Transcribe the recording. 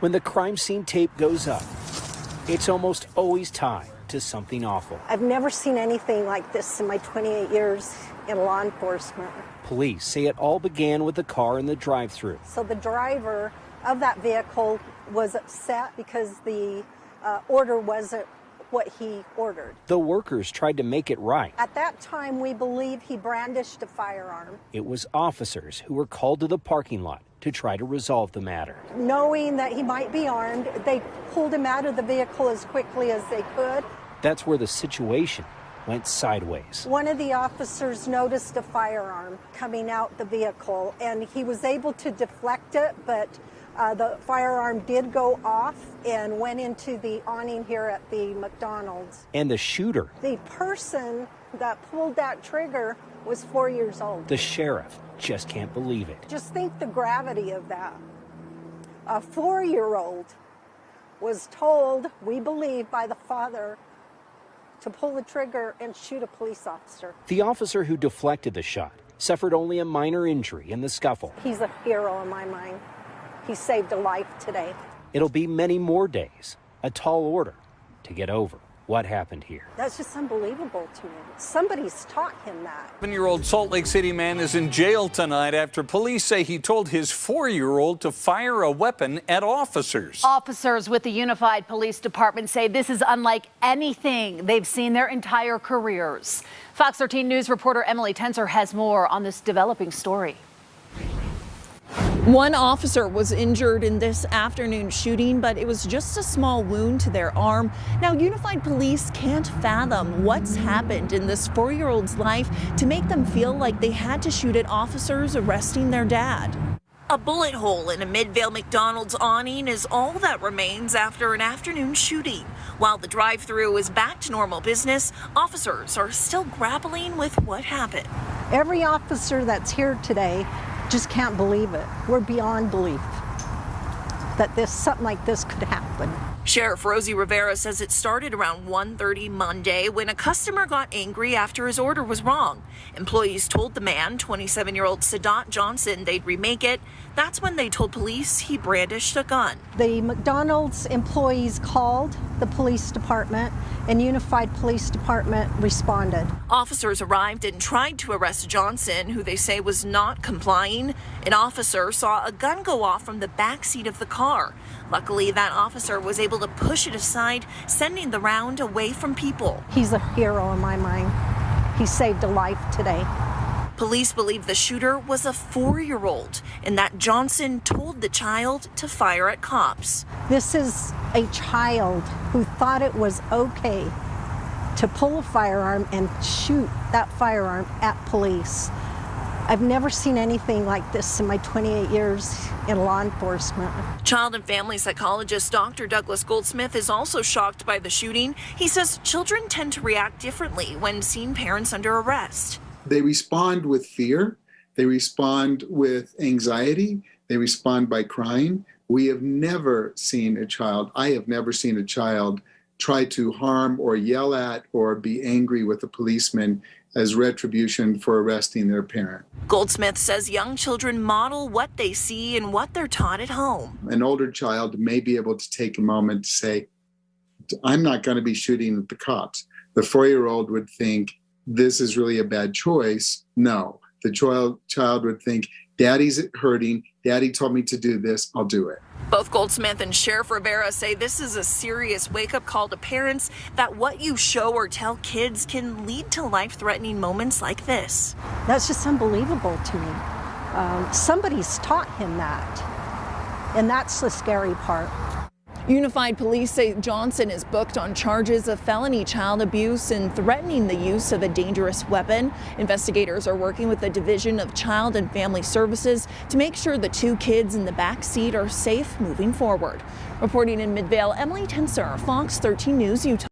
When the crime scene tape goes up, it's almost always tied to something awful. I've never seen anything like this in my 28 years in law enforcement. Police say it all began with the car in the drive-thru. So the driver of that vehicle was upset because the order wasn't what he ordered. The workers tried to make it right. At that time, we believe he brandished a firearm. It was officers who were called to the parking lot to try to resolve the matter. Knowing that he might be armed, they pulled him out of the vehicle as quickly as they could. That's where the situation went sideways. One of the officers noticed a firearm coming out the vehicle, and he was able to deflect it, but the firearm did go off and went into the awning here at the McDonald's. And the shooter, the person that pulled that trigger, was 4 years old. The sheriff just can't believe it. Just think the gravity of that. A 4-year-old was told, we believe, by the father to pull the trigger and shoot a police officer. The officer who deflected the shot suffered only a minor injury in the scuffle. He's a hero in my mind. He saved a life today. It'll be many more days, a tall order, to get over what happened here. That's just unbelievable to me. Somebody's taught him that. 7-year-old Salt Lake City man is in jail tonight after police say he told his 4-year-old to fire a weapon at officers. Officers with the Unified Police Department say this is unlike anything they've seen their entire careers. Fox 13 News reporter Emily Tenser has more on this developing story. One officer was injured in this afternoon shooting, but it was just a small wound to their arm. Now, Unified Police can't fathom what's happened in this 4-year-old's life to make them feel like they had to shoot at officers arresting their dad. A bullet hole in a Midvale McDonald's awning is all that remains after an afternoon shooting. While the drive-thru is back to normal business, officers are still grappling with what happened. Every officer that's here today just can't believe it. We're beyond belief that something like this could happen. Sheriff Rosie Rivera says it started around 1:30 Monday when a customer got angry after his order was wrong. Employees told the man, 27-year-old Sadat Johnson, they'd remake it. That's when they told police he brandished a gun. The McDonald's employees called the police department, and Unified Police Department responded. Officers arrived and tried to arrest Johnson, who they say was not complying. An officer saw a gun go off from the back seat of the car. Luckily, that officer was able to push it aside, sending the round away from people. He's a hero in my mind. He saved a life today. Police believe the shooter was a 4-year-old and that Johnson told the child to fire at cops. This is a child who thought it was okay to pull a firearm and shoot that firearm at police. I've never seen anything like this in my 28 years in law enforcement. Child and family psychologist Dr. Douglas Goldsmith is also shocked by the shooting. He says children tend to react differently when seeing parents under arrest. They respond with fear, they respond with anxiety, they respond by crying. We have never seen a child, I have never seen a child try to harm or yell at or be angry with a policeman as retribution for arresting their parent. Goldsmith says young children model what they see and what they're taught at home. An older child may be able to take a moment to say, I'm not going to be shooting at the cops. The 4-year-old would think, this is really a bad choice. No, the child would think, Daddy's hurting. Daddy told me to do this. I'll do it. Both Goldsmith and Sheriff Rivera say this is a serious wake-up call to parents that what you show or tell kids can lead to life-threatening moments like this. That's just unbelievable to me. Somebody's taught him that, and that's the scary part. Unified Police say Johnson is booked on charges of felony child abuse and threatening the use of a dangerous weapon. Investigators are working with the Division of Child and Family Services to make sure the 2 kids in the back seat are safe moving forward. Reporting in Midvale, Emily Tenser, Fox 13 News, Utah.